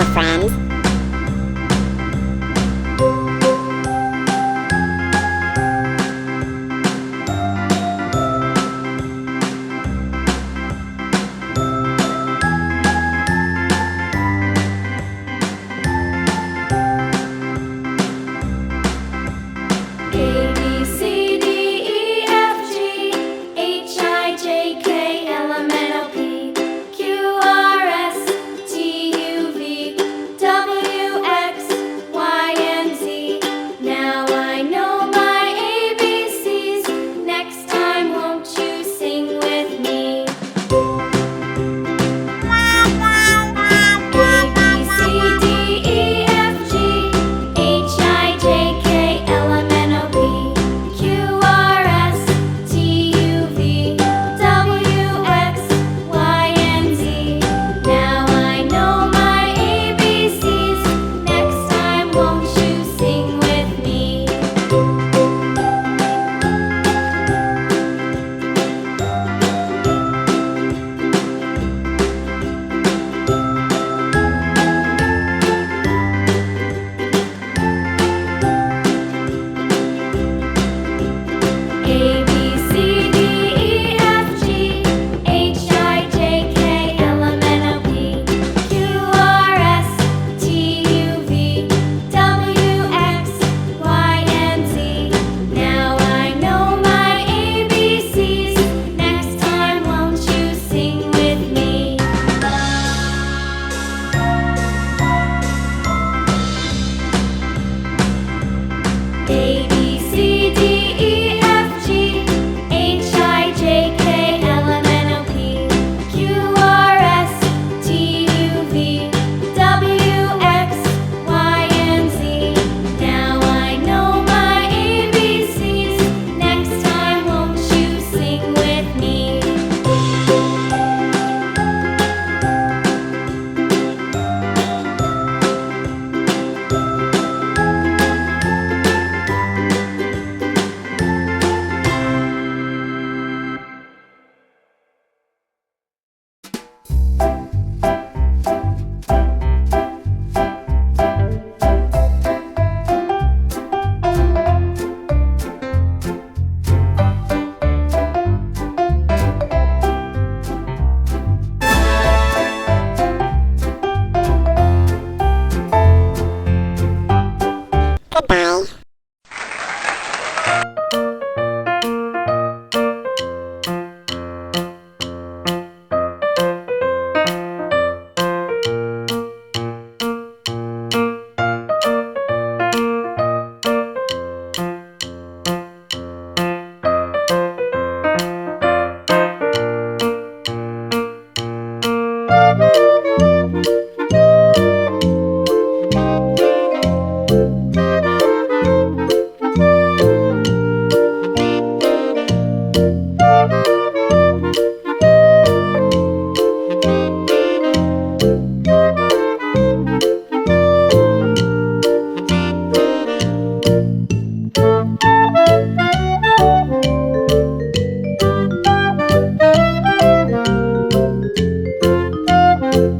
Hello, friends. A B C D E F G H I J K L M N O P Q R S T U V W X Y and Z. Now I know my ABCs. Next time, won't you sing with me? A B C D E F G H I J K L M N O P Q R S T U V W X Y and Z. Now I know my ABCs. Next time, won't you sing with me? A B C D E F G H I J K L M N O P Q R S T U V W X Y and Z. Now I know my ABCs. Next time, won't you sing with me? A B C D E F G H I J K L M N O P Q R S T U V W X Y and Z. Now I know my ABCs. Next time, won't you sing with me? Goodbye.